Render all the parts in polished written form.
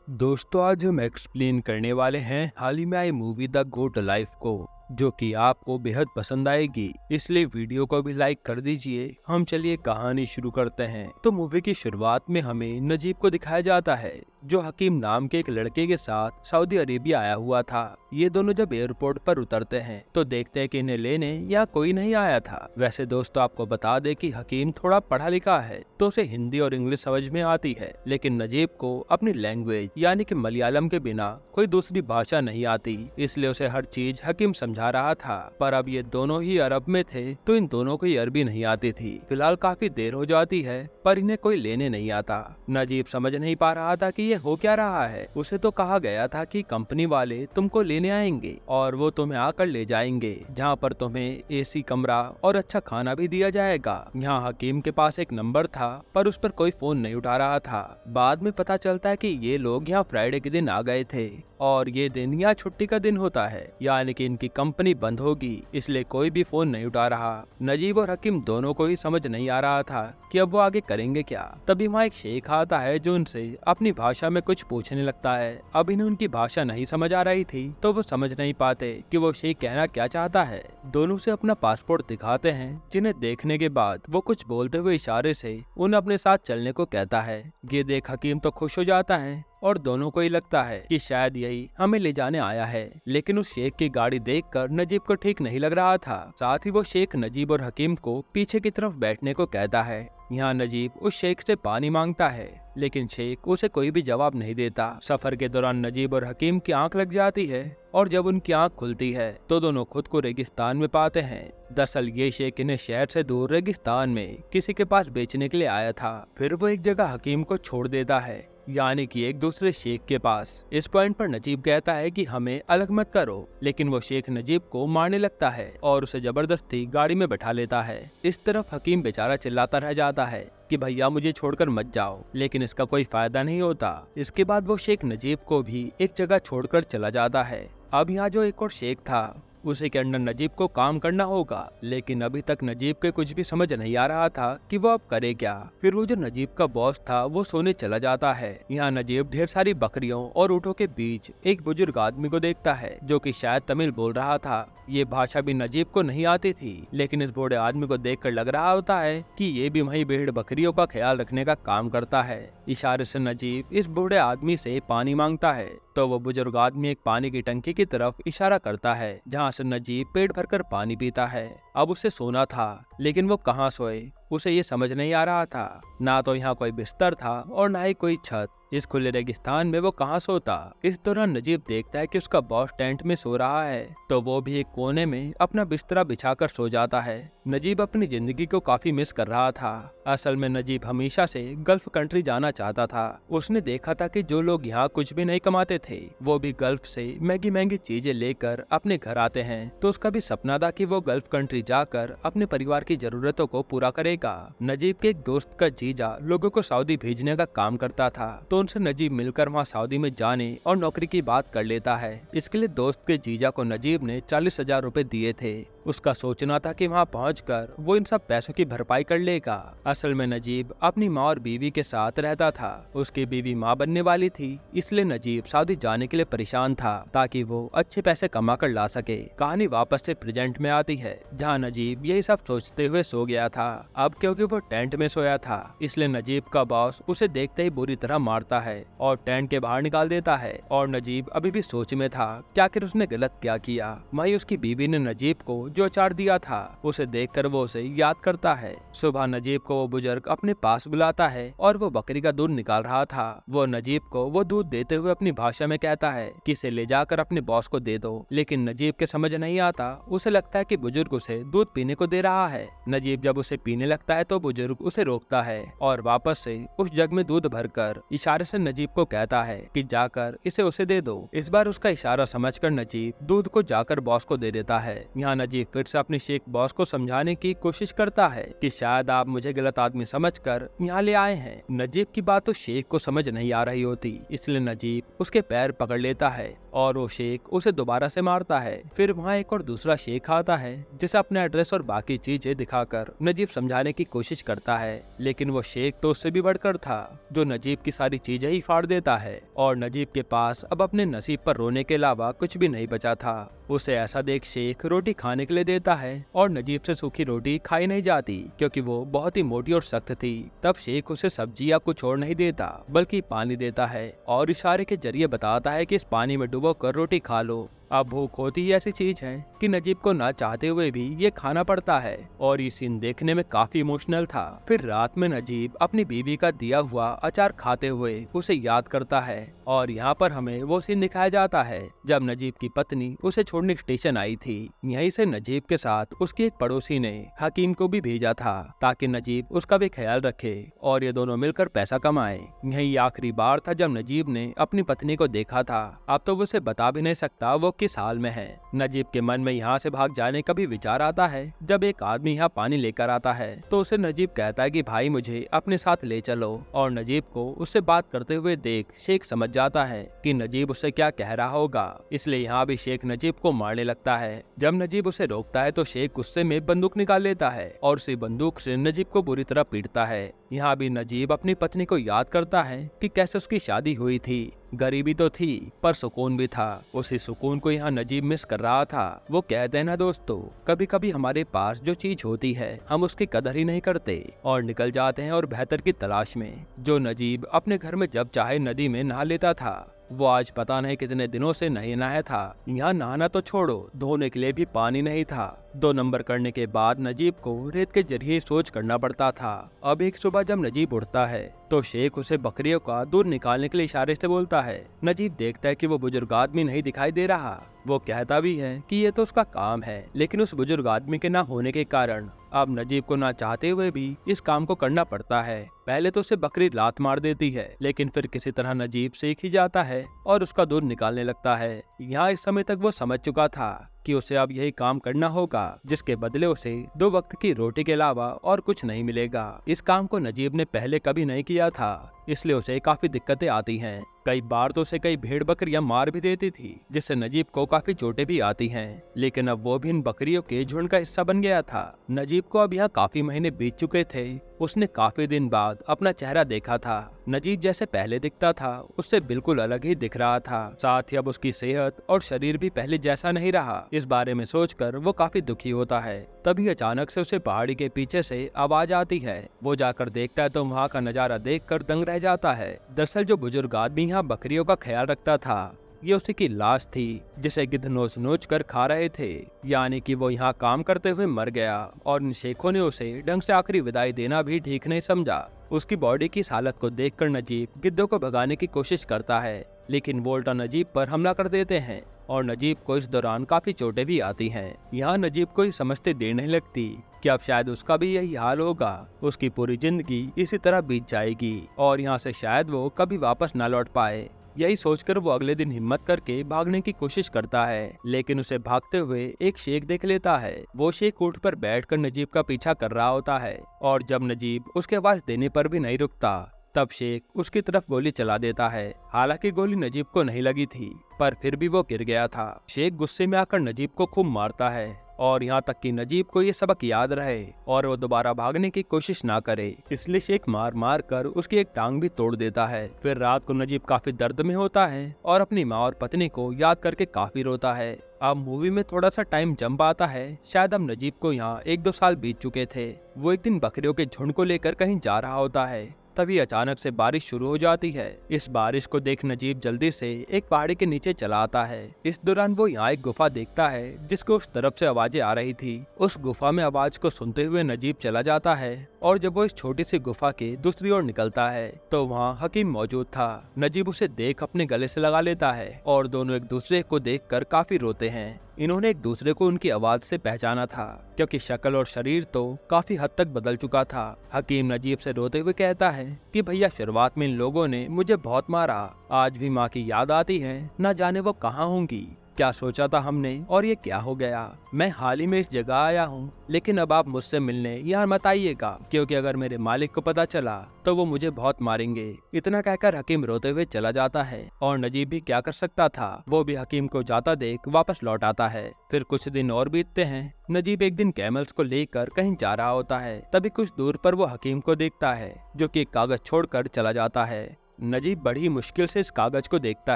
दोस्तों, आज हम एक्सप्लेन करने वाले हैं हाल ही में आई मूवी द गुड लाइफ को, जो कि आपको बेहद पसंद आएगी। इसलिए वीडियो को भी लाइक कर दीजिए। हम चलिए कहानी शुरू करते हैं। तो मूवी की शुरुआत में हमें नजीब को दिखाया जाता है, जो हकीम नाम के एक लड़के के साथ सऊदी अरेबिया आया हुआ था। ये दोनों जब एयरपोर्ट पर उतरते हैं तो देखते हैं कि इन्हें लेने यहाँ कोई नहीं आया था। वैसे दोस्तों, आपको बता दे कि हकीम थोड़ा पढ़ा लिखा है, तो उसे हिंदी और इंग्लिश समझ में आती है, लेकिन नजीब को अपनी लैंग्वेज यानी कि मलयालम के बिना कोई दूसरी भाषा नहीं आती। इसलिए उसे हर चीज हकीम समझा रहा था। पर अब ये दोनों ही अरब में थे, तो इन दोनों को अरबी नहीं आती थी। फिलहाल काफी देर हो जाती है, पर इन्हें कोई लेने नहीं आता। नजीब समझ नहीं पा रहा था कि ये हो क्या रहा है। उसे तो कहा गया था कि कंपनी वाले तुमको लेने आएंगे और वो तुम्हें आकर ले जाएंगे, जहाँ पर तुम्हें एसी कमरा और अच्छा खाना भी दिया जाएगा। यहाँ हकीम के पास एक नंबर था, पर उस पर कोई फोन नहीं उठा रहा था। बाद में पता चलता है कि ये लोग यहाँ फ्राइडे के दिन आ गए थे और ये दिन यहाँ छुट्टी का दिन होता है, यानी कि इनकी कंपनी बंद होगी, इसलिए कोई भी फोन नहीं उठा रहा। नजीब और हकीम दोनों को ही समझ नहीं आ रहा था कि अब वो आगे करेंगे क्या। तभी वहाँ एक शेख आता है, जो उनसे अपनी भाषा में कुछ पूछने लगता है। अब इन्हें उनकी भाषा नहीं समझ आ रही थी, तो वो समझ नहीं पाते कि वो शेख कहना क्या चाहता है। दोनों से अपना पासपोर्ट दिखाते हैं, जिन्हें देखने के बाद वो कुछ बोलते हुए इशारे से उन्हें अपने साथ चलने को कहता है। ये देख हकीम तो खुश हो जाता है और दोनों को ही लगता है कि शायद यही हमें ले जाने आया है। लेकिन उस शेख की गाड़ी देखकर नजीब को ठीक नहीं लग रहा था। साथ ही वो शेख नजीब और हकीम को पीछे की तरफ बैठने को कहता है। यहाँ नजीब उस शेख से पानी मांगता है, लेकिन शेख उसे कोई भी जवाब नहीं देता। सफर के दौरान नजीब और हकीम की आंख लग जाती है और जब उनकी आंख खुलती है तो दोनों खुद को रेगिस्तान में पाते हैं। दरअसल ये शेख इन्हें शहर से दूर रेगिस्तान में किसी के पास बेचने के लिए आया था। फिर वो एक जगह हकीम को छोड़ देता है, यानी कि एक दूसरे शेख के पास। इस पॉइंट पर नजीब कहता है कि हमें अलग मत करो, लेकिन वो शेख नजीब को मारने लगता है और उसे जबरदस्ती गाड़ी में बैठा लेता है। इस तरफ हकीम बेचारा चिल्लाता रह जाता है कि भैया मुझे छोड़कर मत जाओ, लेकिन इसका कोई फायदा नहीं होता। इसके बाद वो शेख नजीब को भी एक जगह छोड़कर चला जाता है। अब यहाँ जो एक और शेख था, उसे के अंडर नजीब को काम करना होगा, लेकिन अभी तक नजीब के कुछ भी समझ नहीं आ रहा था कि वो अब करे क्या। फिर वो जो नजीब का बॉस था वो सोने चला जाता है। यहाँ नजीब ढेर सारी बकरियों और ऊँटों के बीच एक बुजुर्ग आदमी को देखता है, जो कि शायद तमिल बोल रहा था। ये भाषा भी नजीब को नहीं आती थी, लेकिन इस बूढ़े आदमी को देखकर लग रहा होता है कि ये भी वही भेड़ बकरियों का ख्याल रखने का काम करता है। इशारे से नजीब इस बूढ़े आदमी से पानी मांगता है, तो वो बुजुर्ग आदमी एक पानी की टंकी की तरफ इशारा करता है, जहाँ से नजीब पेट भरकर पानी पीता है। अब उसे सोना था, लेकिन वो कहाँ सोए उसे ये समझ नहीं आ रहा था। ना तो यहाँ कोई बिस्तर था और ना ही कोई छत। इस खुले रेगिस्तान में वो कहाँ सोता। इस दौरान नजीब देखता है कि उसका बॉस टेंट में सो रहा है, तो वो भी एक कोने में अपना बिस्तरा बिछाकर सो जाता है। नजीब अपनी जिंदगी को काफी मिस कर रहा था। असल में नजीब हमेशा से गल्फ कंट्री जाना चाहता था। उसने देखा था कि जो लोग यहाँ कुछ भी नहीं कमाते थे, वो भी गल्फ से महंगी महंगी चीजें लेकर अपने घर आते हैं। तो उसका भी सपना था कि वो गल्फ कंट्री जाकर अपने परिवार की जरूरतों को पूरा करेगा। नजीब के एक दोस्त का जीजा लोगों को सऊदी भेजने का काम करता था, तो उनसे नजीब मिलकर वहाँ सऊदी में जाने और नौकरी की बात कर लेता है। इसके लिए दोस्त के जीजा को नजीब ने 40,000 रुपए दिए थे। उसका सोचना था कि वहाँ पहुंचकर वो इन सब पैसों की भरपाई कर लेगा। असल में नजीब अपनी माँ और बीवी के साथ रहता था। उसकी बीवी माँ बनने वाली थी, इसलिए नजीब सऊदी जाने के लिए परेशान था, ताकि वो अच्छे पैसे कमा कर ला सके। कहानी वापस से प्रेजेंट में आती है, जहाँ नजीब यही सब सोचते हुए सो गया था। अब क्योंकि वो टेंट में सोया था, इसलिए नजीब का बॉस उसे देखते ही बुरी तरह मारता है और टेंट के बाहर निकाल देता है। और नजीब अभी भी सोच में था कि आखिर उसने गलत क्या किया। वहीं उसकी बीवी ने नजीब को जो अचार दिया था, उसे देखकर वो उसे याद करता है। सुबह नजीब को वो बुजुर्ग अपने पास बुलाता है और वो बकरी का दूध निकाल रहा था। वो नजीब को वो दूध देते हुए अपनी भाषा में कहता है कि इसे ले जाकर अपने बॉस को दे दो, लेकिन नजीब के समझ नहीं आता। उसे लगता है कि बुजुर्ग उसे दूध पीने को दे रहा है। नजीब जब उसे पीने लगता है तो बुजुर्ग उसे रोकता है और वापस से उस जग में दूध भरकर इशारे से नजीब को कहता है कि जाकर इसे उसे दे दो। इस बार उसका इशारा समझकर नजीब दूध को जाकर बॉस को दे देता है। यहाँ नजीब नजीब फिर से अपने शेख बॉस को समझाने की कोशिश करता है कि शायद आप मुझे गलत आदमी समझकर यहाँ ले आए हैं। नजीब की बात तो शेख को समझ नहीं आ रही होती, इसलिए नजीब उसके पैर पकड़ लेता है और वो शेख उसे दोबारा से मारता है। फिर वहाँ एक और दूसरा शेख आता है जिसे अपने एड्रेस और बाकी चीजें दिखाकर नजीब समझाने की कोशिश करता है, लेकिन वो शेख तो उससे भी बढ़कर था, जो नजीब की सारी चीजें ही फाड़ देता है और नजीब के पास अब अपने नसीब पर रोने के अलावा कुछ भी नहीं बचा था। उसे ऐसा देख शेख रोटी खाने के लिए देता है और नजीब से सूखी रोटी खाई नहीं जाती क्योंकि वो बहुत ही मोटी और सख्त थी। तब शेख उसे सब्जी या कुछ और नहीं देता बल्कि पानी देता है और इशारे के जरिए बताता है कि इस पानी में डुबो कर रोटी खा लो। अब भूख होती ही ऐसी चीज है कि नजीब को ना चाहते हुए भी ये खाना पड़ता है और ये सीन देखने में काफी इमोशनल था। फिर रात में नजीब अपनी बीवी का दिया हुआ अचार खाते हुए उसे याद करता है और यहाँ पर हमें वो सीन दिखाया जाता है जब नजीब की पत्नी उसे छोड़ने स्टेशन आई थी। यहीं से नजीब के साथ उसकी एक पड़ोसी ने हकीम को भी भेजा था ताकि नजीब उसका भी ख्याल रखे और ये दोनों मिलकर पैसा कमाए। यही आखिरी बार था जब नजीब ने अपनी पत्नी को देखा था। अब तो वो उसे बता भी नहीं सकता वो किस हाल में है। नजीब के मन में यहाँ से भाग जाने का भी विचार आता है जब एक आदमी यहाँ पानी लेकर आता है तो उसे नजीब कहता है कि भाई मुझे अपने साथ ले चलो और नजीब को उससे बात करते हुए देख शेख समझ जाता है कि नजीब उससे क्या कह रहा होगा, इसलिए यहाँ भी शेख नजीब को मारने लगता है। जब नजीब उसे रोकता है तो शेख गुस्से में बंदूक निकाल लेता है और उसी बंदूक से नजीब को बुरी तरह पीटता है। यहाँ भी नजीब अपनी पत्नी को याद करता है कि कैसे उसकी शादी हुई थी। गरीबी तो थी पर सुकून भी था। उसी सुकून को यहाँ नजीब मिस कर रहा था। वो कहते हैं ना दोस्तों, कभी कभी हमारे पास जो चीज होती है हम उसकी कदर ही नहीं करते और निकल जाते हैं और बेहतर की तलाश में। जो नजीब अपने घर में जब चाहे नदी में नहा लेता था वो आज पता नहीं कितने दिनों से नहीं नहाया था। यहाँ नहाना तो छोड़ो, धोने के लिए भी पानी नहीं था। 2 नंबर करने के बाद नजीब को रेत के जरिए सोच करना पड़ता था। अब एक सुबह जब नजीब उठता है तो शेख उसे बकरियों का दूध निकालने के लिए इशारे से बोलता है। नजीब देखता है कि वो बुजुर्ग आदमी नहीं दिखाई दे रहा। वो कहता भी है कि ये तो उसका काम है, लेकिन उस बुजुर्ग आदमी के ना होने के कारण अब नजीब को ना चाहते हुए भी इस काम को करना पड़ता है। पहले तो उसे बकरी लात मार देती है, लेकिन फिर किसी तरह नजीब सीख ही जाता है और उसका दूध निकालने लगता है। यहाँ इस समय तक वो समझ चुका था कि उसे अब यही काम करना होगा जिसके बदले उसे 2 वक्त की रोटी के अलावा और कुछ नहीं मिलेगा। इस काम को नजीब ने पहले कभी नहीं किया था, इसलिए उसे काफी दिक्कतें आती हैं। कई बार तो उसे कई भेड़ बकरियां मार भी देती थी, जिससे नजीब को काफी चोटें भी आती हैं। लेकिन अब वो भी इन बकरियों के झुंड का हिस्सा बन गया था। नजीब को अब यहाँ काफी महीने बीत चुके थे। उसने काफी दिन बाद अपना चेहरा देखा था। नजीब जैसे पहले दिखता था उससे बिल्कुल अलग ही दिख रहा था। साथ ही अब उसकी सेहत और शरीर भी पहले जैसा नहीं रहा। इस बारे में सोचकर वो काफी दुखी होता है। तभी अचानक से उसे पहाड़ी के पीछे से आवाज आती है। वो जाकर देखता है तो वहाँ का नजारा देखकर दंग रह जाता है। दरअसल जो बुजुर्ग आदमी यहाँ बकरियों का ख्याल रखता था ये उसी की लाश थी जिसे गिद्ध नोच नोच कर खा रहे थे। यानी कि वो यहाँ काम करते हुए मर गया और इन शेखों ने उसे ढंग से आखिरी विदाई देना भी ठीक नहीं समझा। उसकी बॉडी की इस हालत को देखकर नजीब गिद्धों को भगाने की कोशिश करता है, लेकिन वोल्टा नजीब पर हमला कर देते हैं और नजीब को इस दौरान काफी चोटें भी आती हैं। यहाँ नजीब को ही समझते देर नहीं लगती कि अब शायद उसका भी यही हाल होगा। उसकी पूरी जिंदगी इसी तरह बीत जाएगी और यहाँ से शायद वो कभी वापस न लौट पाए। यही सोचकर वो अगले दिन हिम्मत करके भागने की कोशिश करता है, लेकिन उसे भागते हुए एक शेख देख लेता है। वो शेख ऊंट पर बैठकर नजीब का पीछा कर रहा होता है और जब नजीब उसके आवाज देने पर भी नहीं रुकता तब शेख उसकी तरफ गोली चला देता है। हालांकि गोली नजीब को नहीं लगी थी, पर फिर भी वो गिर गया था। शेख गुस्से में आकर नजीब को खूब मारता है और यहाँ तक कि नजीब को ये सबक याद रहे और वो दोबारा भागने की कोशिश ना करे, इसलिए शेख मार मार कर उसकी एक टांग भी तोड़ देता है। फिर रात को नजीब काफी दर्द में होता है और अपनी माँ और पत्नी को याद करके काफी रोता है। अब मूवी में थोड़ा सा टाइम जंप आता है। शायद अब नजीब को यहाँ 1-2 साल बीत चुके थे। वो एक दिन बकरियों के झुंड को लेकर कहीं जा रहा होता है। तभी अचानक से बारिश शुरू हो जाती है। इस बारिश को देख नजीब जल्दी से एक पहाड़ी के नीचे चला आता है। इस दौरान वो यहाँ एक गुफा देखता है जिसको उस तरफ से आवाजें आ रही थी। उस गुफा में आवाज को सुनते हुए नजीब चला जाता है और जब वो इस छोटी सी गुफा के दूसरी ओर निकलता है तो वहाँ हकीम मौजूद था। नजीब उसे देख अपने गले से लगा लेता है और दोनों एक दूसरे को देखकर काफी रोते हैं। इन्होंने एक दूसरे को उनकी आवाज से पहचाना था क्योंकि शक्ल और शरीर तो काफी हद तक बदल चुका था। हकीम नजीब से रोते हुए कहता है कि भैया शुरुआत में इन लोगों ने मुझे बहुत मारा, आज भी माँ की याद आती है, न जाने वो कहाँ होंगी। क्या सोचा था हमने और ये क्या हो गया। मैं हाल ही में इस जगह आया हूँ, लेकिन अब आप मुझसे मिलने यहाँ मत आइएगा, क्योंकि अगर मेरे मालिक को पता चला तो वो मुझे बहुत मारेंगे। इतना कहकर हकीम रोते हुए चला जाता है और नजीब भी क्या कर सकता था, वो भी हकीम को जाता देख वापस लौट आता है। फिर कुछ दिन और बीतते हैं। नजीब एक दिन कैमल्स को लेकर कहीं जा रहा होता है। तभी कुछ दूर पर वो हकीम को देखता है, जो कि एक कागज छोड़कर चला जाता है। नजीब बड़ी मुश्किल से इस कागज को देखता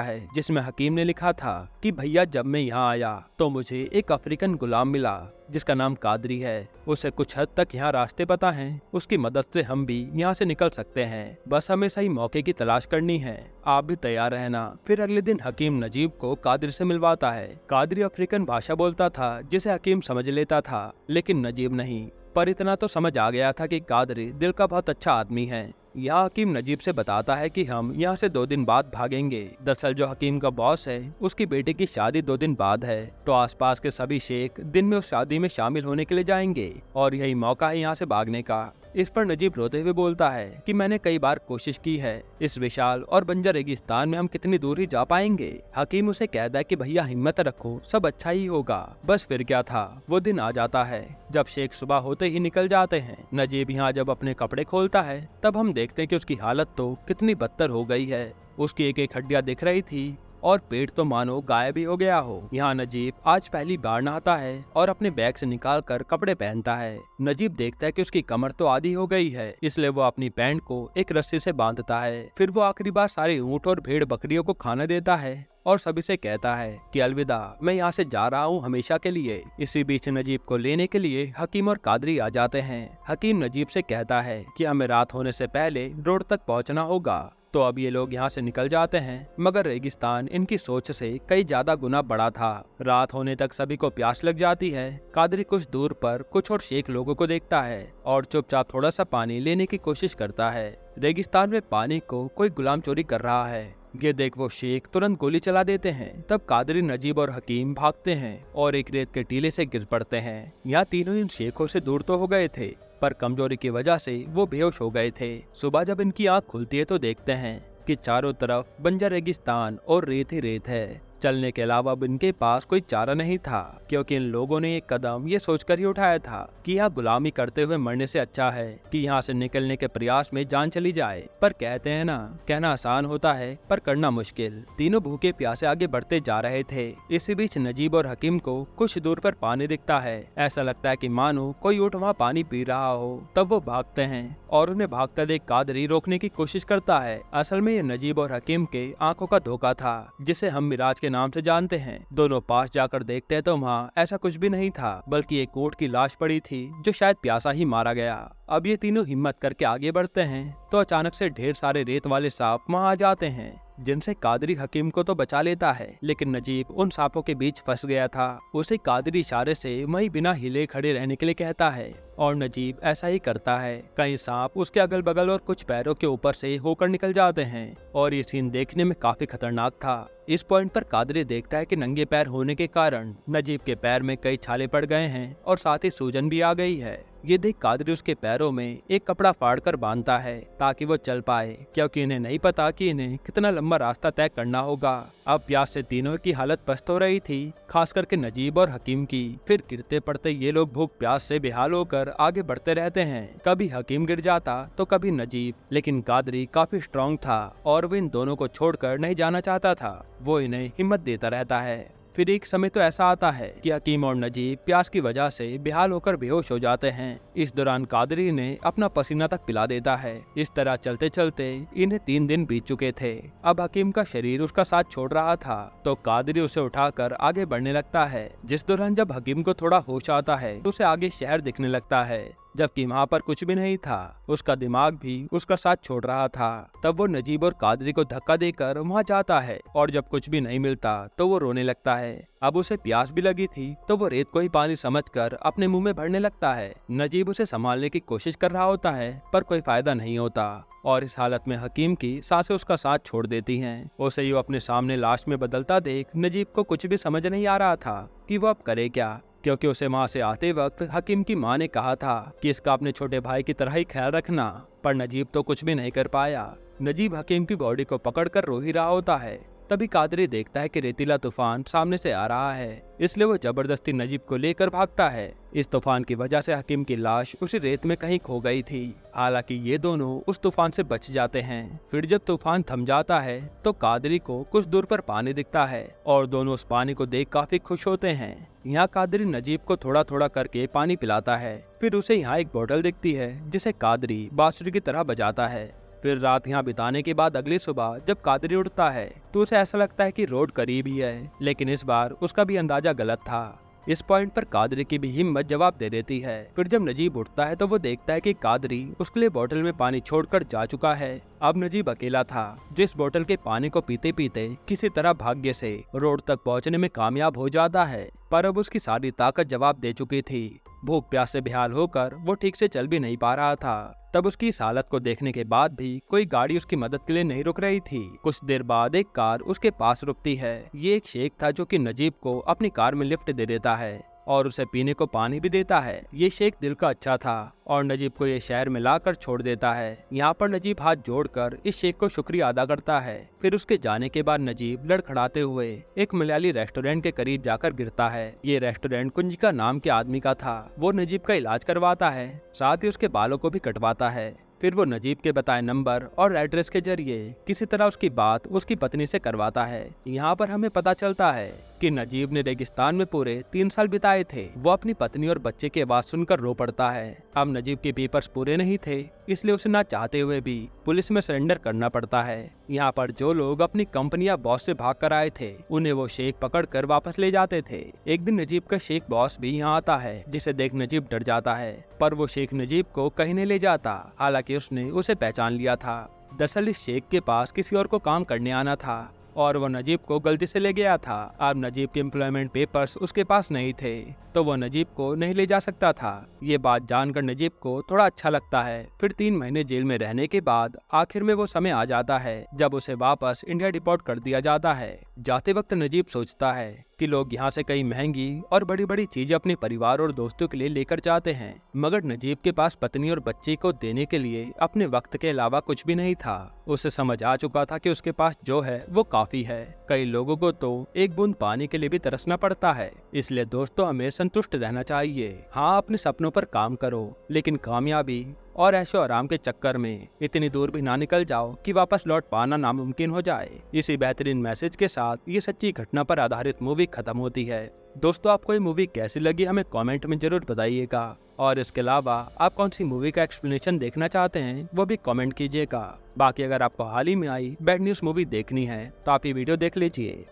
है, जिसमें हकीम ने लिखा था कि भैया जब मैं यहाँ आया तो मुझे एक अफ्रीकन गुलाम मिला जिसका नाम कादरी है। उसे कुछ हद तक यहाँ रास्ते पता हैं, उसकी मदद से हम भी यहाँ से निकल सकते हैं। बस हमें सही मौके की तलाश करनी है, आप भी तैयार रहना। फिर अगले दिन हकीम नजीब को कादरी से मिलवाता है। कादरी अफ्रीकन भाषा बोलता था जिसे हकीम समझ लेता था, लेकिन नजीब नहीं। पर इतना तो समझ आ गया था कि कादरी दिल का बहुत अच्छा आदमी है। यहाँ हकीम नजीब से बताता है कि हम यहाँ से 2 दिन बाद भागेंगे। दरअसल जो हकीम का बॉस है उसकी बेटी की शादी 2 दिन बाद है, तो आसपास के सभी शेख दिन में उस शादी में शामिल होने के लिए जाएंगे और यही मौका है यहाँ से भागने का। इस पर नजीब रोते हुए बोलता है कि मैंने कई बार कोशिश की है, इस विशाल और बंजर रेगिस्तान में हम कितनी दूर ही जा पाएंगे। हकीम उसे कहता है कि भैया हिम्मत रखो, सब अच्छा ही होगा। बस फिर क्या था, वो दिन आ जाता है जब शेख सुबह होते ही निकल जाते हैं। नजीब यहाँ जब अपने कपड़े खोलता है तब हम देखते हैं कि उसकी हालत तो कितनी बदतर हो गई है। उसकी एक एक हड्डियां दिख रही थी और पेट तो मानो गायब ही हो गया हो। यहाँ नजीब आज पहली बार नहाता है और अपने बैग से निकाल कर कपड़े पहनता है। नजीब देखता है कि उसकी कमर तो आधी हो गई है, इसलिए वो अपनी पैंट को एक रस्सी से बांधता है। फिर वो आखिरी बार सारे ऊँट और भेड़ बकरियों को खाना देता है और सभी से कहता है कि अलविदा, मैं यहाँ से जा रहा हूँ हमेशा के लिए। इसी बीच नजीब को लेने के लिए हकीम और कादरी आ जाते हैं। हकीम नजीब से कहता है कि हमें रात होने से पहले रोड तक पहुँचना होगा। तो अब ये लोग यहाँ से निकल जाते हैं, मगर रेगिस्तान इनकी सोच से कई ज्यादा गुना बड़ा था। रात होने तक सभी को प्यास लग जाती है। कादरी कुछ दूर पर कुछ और शेख लोगों को देखता है और चुपचाप थोड़ा सा पानी लेने की कोशिश करता है। रेगिस्तान में पानी को कोई गुलाम चोरी कर रहा है। ये देख वो शेख तुरंत गोली चला देते हैं। तब कादरी, नजीब और हकीम भागते हैं और एक रेत के टीले से गिर पड़ते हैं। यहाँ तीनों इन शेखों से दूर तो हो गए थे, पर कमजोरी की वजह से वो बेहोश हो गए थे। सुबह जब इनकी आंख खुलती है तो देखते हैं कि चारों तरफ बंजर रेगिस्तान और रेत ही रेत है। चलने के अलावा अब इनके पास कोई चारा नहीं था, क्योंकि इन लोगों ने एक कदम ये सोचकर ही उठाया था कि यहाँ गुलामी करते हुए मरने से अच्छा है कि यहाँ से निकलने के प्रयास में जान चली जाए। पर कहते हैं ना, कहना आसान होता है पर करना मुश्किल। तीनों भूखे प्यासे आगे बढ़ते जा रहे थे। इसी बीच नजीब और हकीम को कुछ दूर पर पानी दिखता है। ऐसा लगता है कि मानो कोई ऊँट वहाँ पानी पी रहा हो। तब वो भागते हैं और उन्हें भागता देख कादरी रोकने की कोशिश करता है। असल में ये नजीब और हकीम के आंखों का धोखा था, जिसे हम मिराज के नाम से जानते हैं। दोनों पास जाकर देखते हैं तो वहाँ ऐसा कुछ भी नहीं था, बल्कि एक ऊँट की लाश पड़ी थी जो शायद प्यासा ही मारा गया। अब ये तीनों हिम्मत करके आगे बढ़ते हैं तो अचानक से ढेर सारे रेत वाले सांप वहाँ आ जाते हैं, जिनसे कादरी हकीम को तो बचा लेता है, लेकिन नजीब उन सांपों के बीच फंस गया था। उसे कादरी इशारे से वहीं बिना हिले खड़े रहने के लिए कहता है और नजीब ऐसा ही करता है। कई सांप उसके अगल बगल और कुछ पैरों के ऊपर से होकर निकल जाते हैं और ये सीन देखने में काफी खतरनाक था। इस पॉइंट पर कादरी देखता है कि नंगे पैर होने के कारण नजीब के पैर में कई छाले पड़ गए हैं और साथ ही सूजन भी आ गई है। ये देख कादरी उसके पैरों में एक कपड़ा फाड़कर बांधता है ताकि वो चल पाए, क्योंकि इन्हें नहीं पता कि इन्हें कितना लंबा रास्ता तय करना होगा। अब प्यास से तीनों की हालत पस्त हो रही थी, खास करके नजीब और हकीम की। फिर गिरते पड़ते ये लोग भूख प्यास से बेहाल होकर आगे बढ़ते रहते हैं। कभी हकीम गिर जाता तो कभी नजीब, लेकिन कादरी काफी स्ट्रॉन्ग था और वो इन दोनों को छोड़कर नहीं जाना चाहता था। वो इन्हें हिम्मत देता रहता है। फिर एक समय तो ऐसा आता है कि हकीम और नजीब प्यास की वजह से बेहाल होकर बेहोश हो जाते हैं। इस दौरान कादरी ने अपना पसीना तक पिला देता है। इस तरह चलते चलते इन्हें 3 दिन बीत चुके थे। अब हकीम का शरीर उसका साथ छोड़ रहा था, तो कादरी उसे उठाकर आगे बढ़ने लगता है। जिस दौरान जब हकीम को थोड़ा होश आता है तो उसे आगे शहर दिखने लगता है, जबकि वहाँ पर कुछ भी नहीं था। उसका दिमाग भी उसका साथ छोड़ रहा था। तब वो नजीब और कादरी को धक्का देकर वहाँ जाता है और जब कुछ भी नहीं मिलता तो वो रोने लगता है। अब उसे प्यास भी लगी थी तो वो रेत को ही पानी समझकर अपने मुंह में भरने लगता है। नजीब उसे संभालने की कोशिश कर रहा होता है, पर कोई फायदा नहीं होता और इस हालत में हकीम की सांसें उसका साथ छोड़ देती हैं। उसे यूं अपने सामने लाश में बदलता देख नजीब को कुछ भी समझ नहीं आ रहा था कि वो अब करे क्या, क्योंकि उसे वहाँ से आते वक्त हकीम की माँ ने कहा था कि इसका अपने छोटे भाई की तरह ही ख्याल रखना, पर नजीब तो कुछ भी नहीं कर पाया। नजीब हकीम की बॉडी को पकड़कर रो ही रहा होता है तभी कादरी देखता है कि रेतीला तूफान सामने से आ रहा है, इसलिए वो जबरदस्ती नजीब को लेकर भागता है। इस तूफान की वजह से हकीम की लाश उसी रेत में कहीं खो गई थी। हालांकि ये दोनों उस तूफान से बच जाते हैं। फिर जब तूफान थम जाता है तो कादरी को कुछ दूर पर पानी दिखता है और दोनों उस पानी को देख काफी खुश होते हैं। यहाँ कादरी नजीब को थोड़ा थोड़ा करके पानी पिलाता है। फिर उसे यहाँ एक बोतल दिखती है जिसे कादरी बांसुरी की तरह बजाता है। फिर रात यहाँ बिताने के बाद अगली सुबह जब कादरी उठता है तो उसे ऐसा लगता है कि रोड करीब ही है, लेकिन इस बार उसका भी अंदाजा गलत था। इस पॉइंट पर कादरी की भी हिम्मत जवाब दे देती है। फिर जब नजीब उठता है तो वो देखता है कि कादरी उसके लिए बोतल में पानी छोड़कर जा चुका है। अब नजीब अकेला था जो इस बोतल के पानी को पीते पीते किसी तरह भाग्य से रोड तक पहुंचने में कामयाब हो जाता है, पर अब उसकी सारी ताकत जवाब दे चुकी थी। भूख प्यास से बेहाल होकर वो ठीक से चल भी नहीं पा रहा था। तब उसकी इस हालत को देखने के बाद भी कोई गाड़ी उसकी मदद के लिए नहीं रुक रही थी। कुछ देर बाद एक कार उसके पास रुकती है। ये एक शेख था जो कि नजीब को अपनी कार में लिफ्ट दे देता है और उसे पीने को पानी भी देता है। ये शेख दिल का अच्छा था और नजीब को ये शहर में लाकर छोड़ देता है। यहाँ पर नजीब हाथ जोड़कर इस शेख को शुक्रिया अदा करता है। फिर उसके जाने के बाद नजीब लड़खड़ाते हुए एक मलयाली रेस्टोरेंट के करीब जाकर गिरता है। ये रेस्टोरेंट कुंजिका नाम के आदमी का था। वो नजीब का इलाज करवाता है, साथ ही उसके बालों को भी कटवाता है। फिर वो नजीब के बताए नंबर और एड्रेस के जरिए किसी तरह उसकी बात उसकी पत्नी से करवाता है। यहाँ पर हमें पता चलता है कि नजीब ने रेगिस्तान में पूरे 3 साल बिताए थे। वो अपनी पत्नी और बच्चे की आवाज सुनकर रो पड़ता है। अब नजीब के पेपर्स पूरे नहीं थे, इसलिए उसे ना चाहते हुए भी पुलिस में सरेंडर करना पड़ता है। यहाँ पर जो लोग अपनी कंपनी या बॉस से भाग कर आए थे उन्हें वो शेख पकड़ कर वापस ले जाते थे। एक दिन नजीब का शेख बॉस भी यहाँ आता है, जिसे देख नजीब डर जाता है, पर वो शेख नजीब को कहीं नहीं ले जाता। हालांकि उसने उसे पहचान लिया था। दरअसल इस शेख के पास किसी और को काम करने आना था और वो नजीब को गलती से ले गया था। अब नजीब के एम्प्लॉयमेंट पेपर्स उसके पास नहीं थे तो वो नजीब को नहीं ले जा सकता था। ये बात जानकर नजीब को थोड़ा अच्छा लगता है। फिर 3 महीने जेल में रहने के बाद आखिर में वो समय आ जाता है जब उसे वापस इंडिया डिपोर्ट कर दिया जाता है। जाते वक्त नजीब सोचता है कि लोग यहाँ से कई महंगी और बड़ी बड़ी चीजें अपने परिवार और दोस्तों के लिए लेकर जाते हैं, मगर नजीब के पास पत्नी और बच्चे को देने के लिए अपने वक्त के अलावा कुछ भी नहीं था। उसे समझ आ चुका था कि उसके पास जो है वो काफी है। कई लोगों को तो एक बूंद पानी के लिए भी तरसना पड़ता है। इसलिए दोस्तों हमें संतुष्ट रहना चाहिए। हाँ, अपने सपनों पर काम करो, लेकिन कामयाबी और ऐशो आराम के चक्कर में इतनी दूर भी ना निकल जाओ कि वापस लौट पाना नामुमकिन हो जाए। इसी बेहतरीन मैसेज के साथ ये सच्ची घटना पर आधारित मूवी खत्म होती है। दोस्तों, आपको ये मूवी कैसी लगी हमें कमेंट में जरूर बताइएगा और इसके अलावा आप कौन सी मूवी का एक्सप्लेनेशन देखना चाहते हैं वो भी कमेंट कीजिएगा। बाकी अगर आपको हाल ही में आई बैड न्यूज मूवी देखनी है तो आप ये वीडियो देख लीजिए।